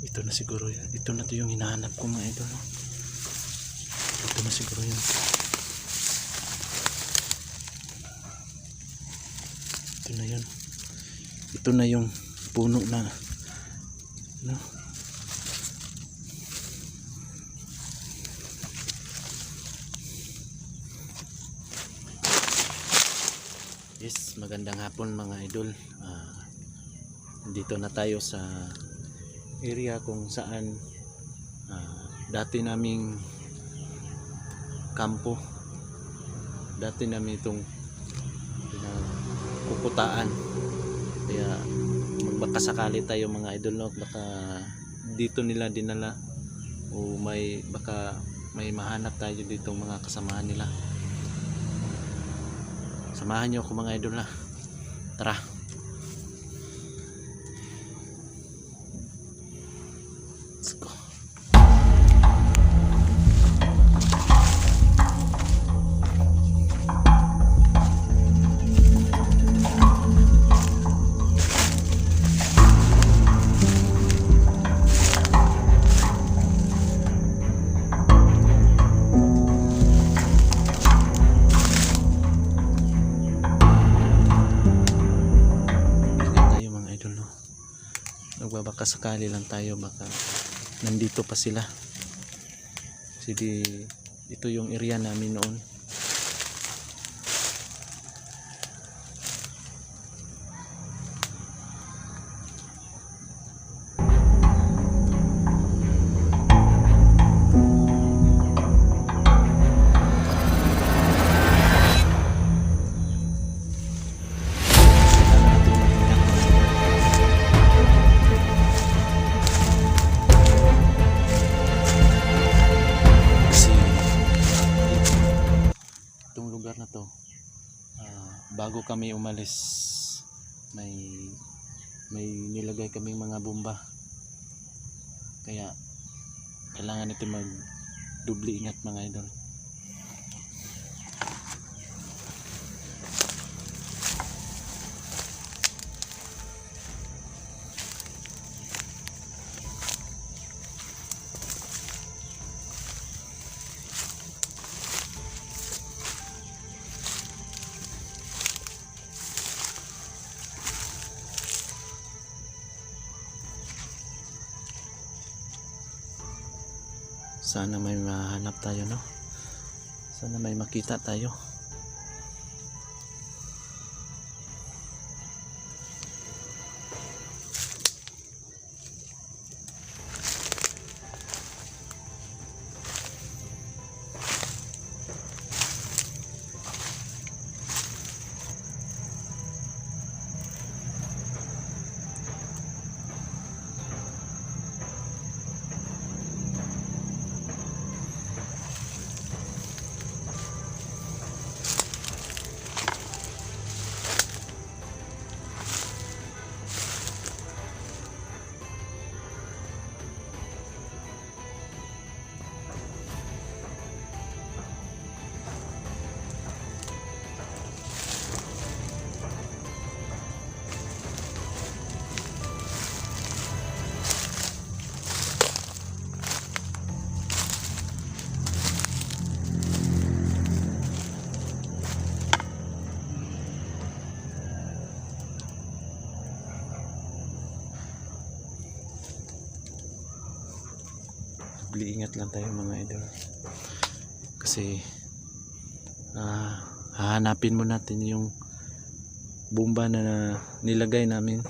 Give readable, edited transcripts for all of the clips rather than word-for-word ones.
Ito na siguro yan. Ito na to yung hinahanap ko mga idol, no? Ito na siguro yun. Ito na yun. Ito na yung puno na, no? Yes, magandang hapon mga idol. Dito na tayo sa area kung saan dati naming kampo. Dati namin itong kukutaan. Kaya baka sakali tayo mga idol, no? Baka dito nila dinala o baka may mahanap tayo dito mga kasamahan nila. Samahan nyo ako mga idol na. Tara. Let's go. Baka sakali lang tayo, baka nandito pa sila kasi ito yung area namin noon. Na to, bago kami umalis may nilagay kaming mga bomba, kaya kailangan natin mag dubli ingat mga idol. Sana may mahanap tayo, no? Sana may makita tayo. Ingat lang tayo mga idol, kasi hahanapin mo natin yung bomba na nilagay namin,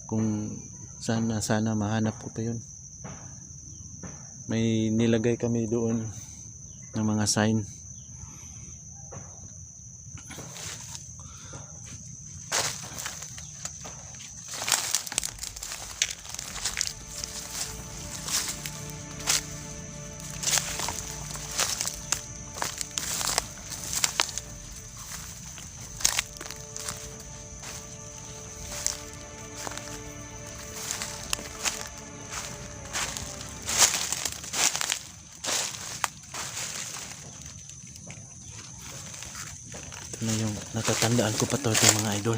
kung sana mahanap ko pa yun. May nilagay kami doon ng mga sign. Ito na yung natatandaan ko pa to, mga idol.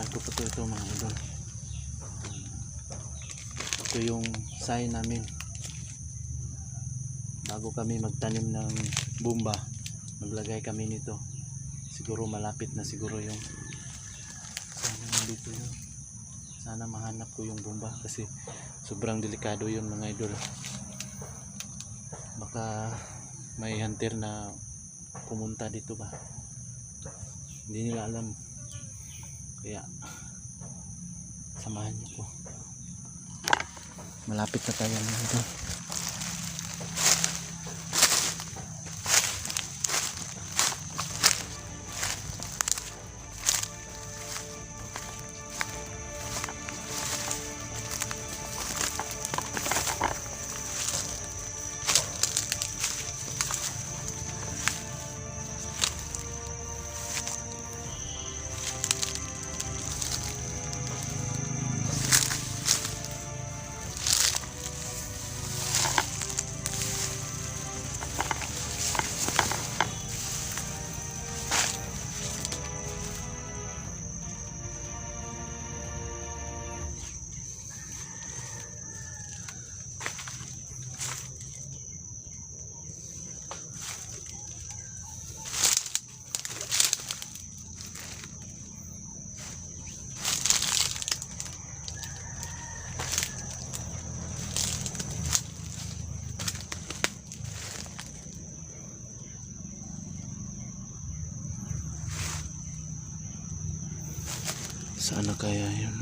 Tandaan ko pa ito mga idol. Ito yung sign namin bago kami magtanim ng bumba, maglagay kami nito. Siguro malapit na siguro yung sana nandito yun. Sana mahanap ko yung bumba kasi sobrang delikado yun mga idol. Baka may hunter na pumunta dito ba, hindi nila alam, kaya samahan niyo ko. Malapit na tayo mga idol. Sana kaya yun.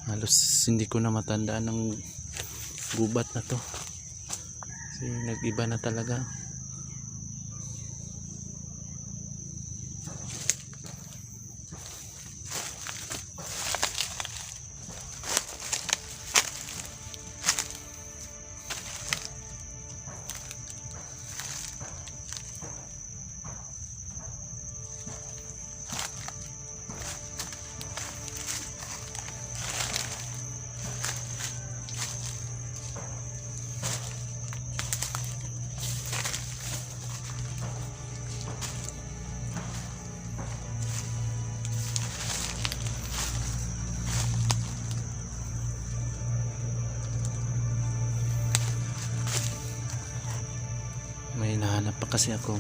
Halos hindi ko na matandaan ng gubat na to kasi nag-iba na talaga. May nahanap pa kasi ako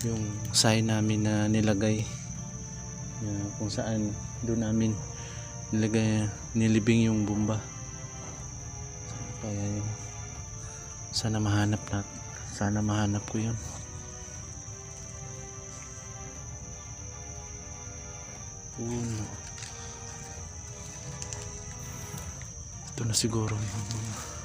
yung sign namin na nilagay kung saan doon namin nilagay, nilibing yung bomba. Kaya yun, sana mahanap ko yun. Puno. Ito na siguro yung bomba.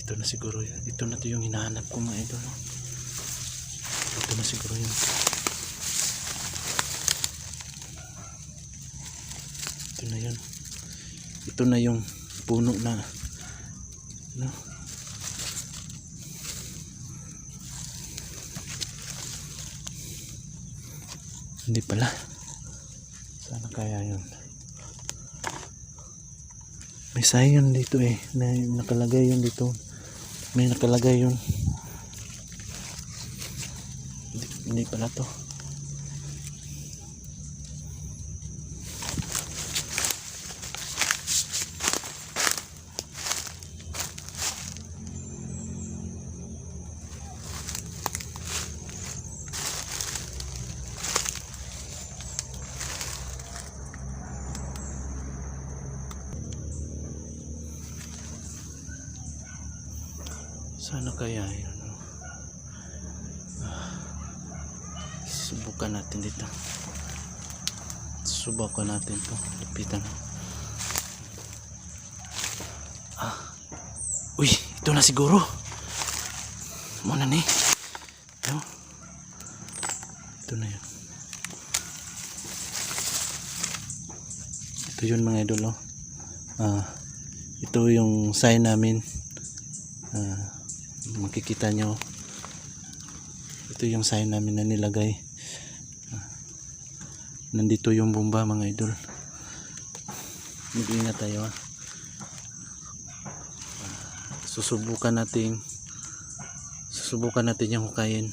Ito na siguro yun. Ito na to yung hinahanap ko mga idol. Ito na siguro yun. Ito na yun. Ito na yung puno na no? Hindi pala. Sana kaya yun. May sign dito eh. Nakalagay yun dito. May nakalagay yun. Hindi pala to. Sana kaya yun. Subukan natin dito. Susubukan natin to. Lapitan. Uy, ito na siguro. Muna ni. Ito na yun. Ito yun mga idol. Ito yung sign namin. Makikita nyo. Ito yung sign namin na nilagay. Nandito yung bomba mga idol. Mag-ingat tayo ha. Susubukan natin yung hukayin.